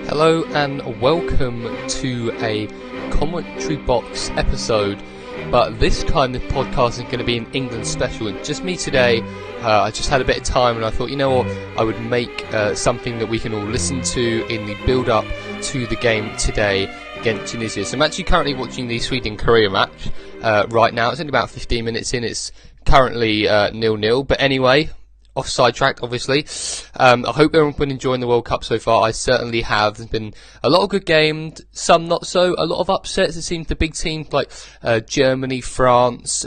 Hello and welcome to a commentary box episode, but this time the podcast is going to be an England special. And just me today. I just had a bit of time and I thought, you know what, I would make something that we can all listen to in the build-up to the game today against Tunisia. So I'm actually currently watching the Sweden-Korea match right now. It's only about 15 minutes in. It's currently 0-0, but anyway, off sidetracked, obviously. I hope everyone's been enjoying the World Cup so far. I certainly have. There's been a lot of good games, some not so. A lot of upsets. It seems the big teams like Germany, France,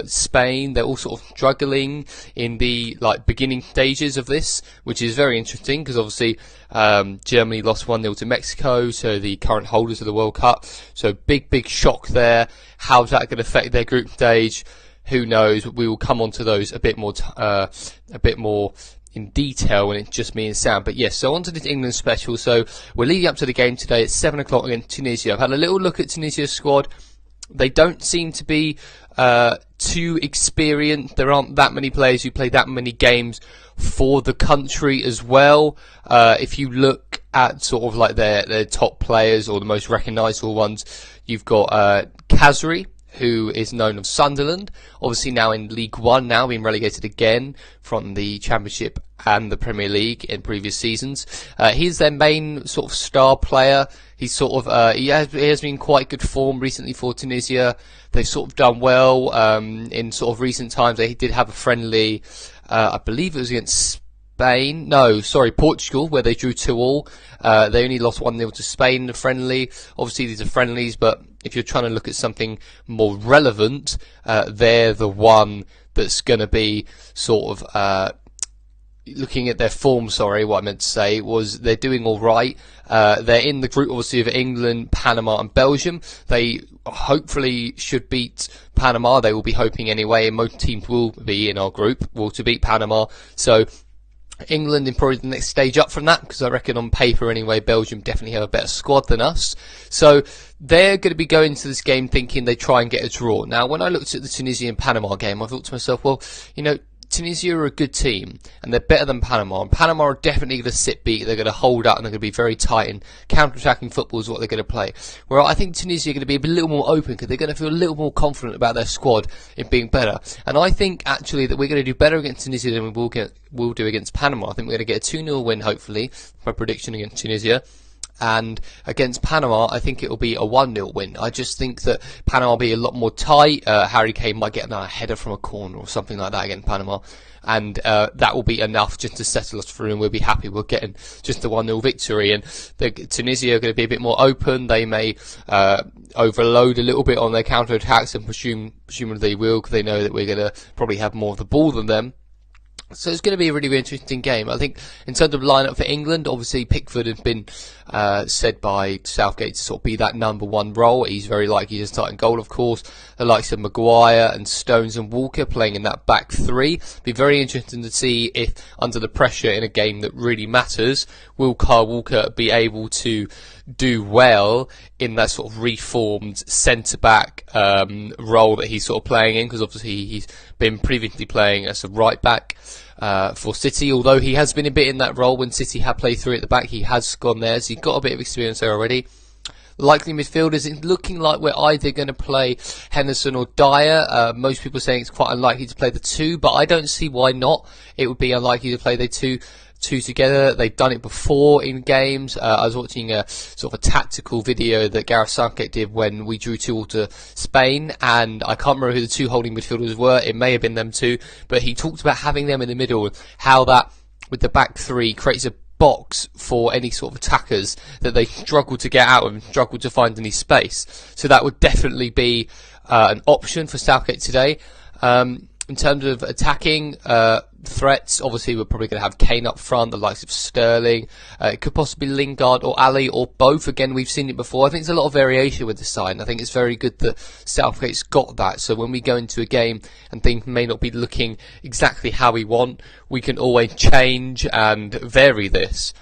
Spain, they're all sort of struggling in the beginning stages of this, which is very interesting because obviously Germany lost 1-0 to Mexico, so the current holders of the World Cup. So big shock there. How's that going to affect their group stage? Who knows? We will come on to those a bit more in detail when it's just me and Sam. But yes, so on to this England special. So we're leading up to the game today at 7 o'clock against Tunisia. I've had a little look at Tunisia's squad. They don't seem to be too experienced. There aren't that many players who play that many games for the country as well. If you look at sort of like their top players or the most recognisable ones, you've got Khazri, who is known of Sunderland, obviously now in League One, now being relegated again from the Championship and the Premier League in previous seasons. He's their main sort of star player. He's sort of he has been quite good form recently for Tunisia. They've sort of done well in sort of recent times. They did have a friendly, I believe it was against Portugal, where they drew 2-2. They only lost 1-0 to Spain in the friendly. Obviously, these are friendlies, but if you're trying to look at something more relevant, they're the one that's going to be sort of looking at their form. What I meant to say was they're doing all right. They're in the group, obviously, of England, Panama and Belgium. They hopefully should beat Panama. They will be hoping anyway, and most teams will be in our group, to beat Panama. So England in probably the next stage up from that, because I reckon on paper anyway, Belgium definitely have a better squad than us. So they're going to be going to this game thinking they try and get a draw. Now, when I looked at the Tunisia-Panama game, I thought to myself, well, you know, Tunisia are a good team, and they're better than Panama. And Panama are definitely going to sit beat. They're going to hold up, and they're going to be very tight. And counter-attacking football is what they're going to play. Where I think Tunisia are going to be a little more open, because they're going to feel a little more confident about their squad in being better. And I think actually that we're going to do better against Tunisia than we will do against Panama. I think we're going to get a 2-0 win, hopefully, my prediction against Tunisia. And against Panama, I think it will be a 1-0 win. I just think that Panama will be a lot more tight. Harry Kane might get a header from a corner or something like that against Panama. And that will be enough just to settle us through, and we'll be happy we're getting just a 1-0 victory. And Tunisia are going to be a bit more open. They may overload a little bit on their counter-attacks, and presumably they will, because they know that we're going to probably have more of the ball than them. So it's going to be a really interesting game. I think in terms of lineup for England, obviously Pickford has been said by Southgate to sort of be that number one role. He's very likely to start in goal, of course. The likes of Maguire and Stones and Walker playing in that back three. Be very interesting to see if, under the pressure in a game that really matters, will Kyle Walker be able to do well in that sort of reformed centre-back role that he's sort of playing in, because obviously he's been previously playing as a right-back for City, although he has been a bit in that role when City have played through at the back. He has gone there, so he's got a bit of experience there already. Likely midfielders, it's looking like we're either going to play Henderson or Dyer. Most people are saying it's quite unlikely to play the two, but I don't see why not. It would be unlikely to play the two together. They've done it before in games. I was watching a sort of a tactical video that Gareth Southgate did when we drew 2-2 to Spain, and I can't remember who the two holding midfielders were. It may have been them two, but he talked about having them in the middle, how that with the back three creates a box for any sort of attackers that they struggle to get out and struggle to find any space. So that would definitely be an option for Southgate today. In terms of attacking threats, obviously we're probably going to have Kane up front, the likes of Sterling. It could possibly be Lingard or Ali or both. Again, we've seen it before. I think there's a lot of variation with this side, and I think it's very good that Southgate's got that. So when we go into a game and things may not be looking exactly how we want, we can always change and vary this.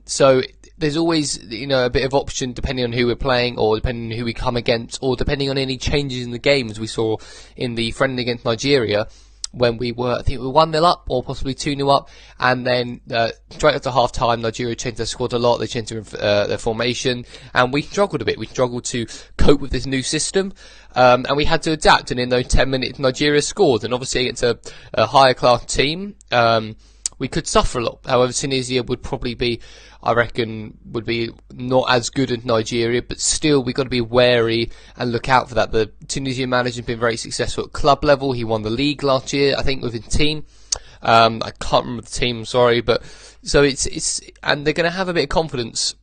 So there's always, a bit of option depending on who we're playing, or depending on who we come against, or depending on any changes in the game, as we saw in the friendly against Nigeria. when we were, I think we were 1-0 up or possibly 2-0 up, and then straight after half time Nigeria changed their squad a lot, they changed their formation, and we struggled a bit. We struggled to cope with this new system, and we had to adapt, and in those 10 minutes Nigeria scored, and obviously it's a higher class team. We could suffer a lot. However, Tunisia would probably be, I reckon, would be not as good as Nigeria, but still we've got to be wary and look out for that. The Tunisian manager has been very successful at club level. He won the league last year, I think, with his team. I can't remember the team, sorry, but so it's and they're going to have a bit of confidence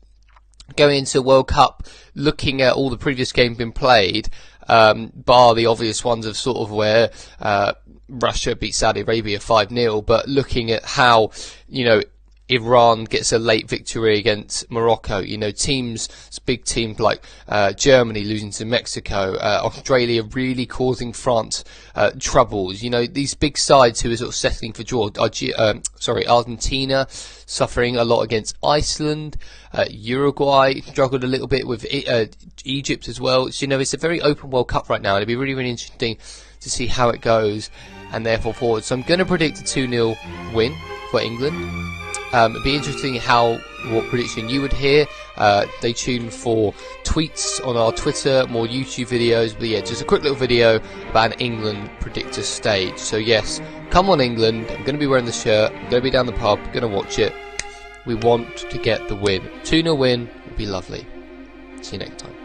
going into World Cup, looking at all the previous games been played, bar the obvious ones of sort of where Russia beat Saudi Arabia 5-0, but looking at how, you know, Iran gets a late victory against Morocco, you know, big teams like Germany losing to Mexico, Australia really causing France troubles, you know, these big sides who are sort of settling for draw, Argentina suffering a lot against Iceland, Uruguay struggled a little bit with Egypt as well. So, you know, it's a very open World Cup right now, and it'd be really, really interesting to see how it goes and therefore forward. So I'm going to predict a 2-0 win for England. It'd be interesting what prediction you would hear. Stay tuned for tweets on our Twitter, more YouTube videos. But yeah, just a quick little video about an England predictor stage. So yes, come on England. I'm going to be wearing the shirt. I'm going to be down the pub. Going to watch it. We want to get the win. 2-0 win would be lovely. See you next time.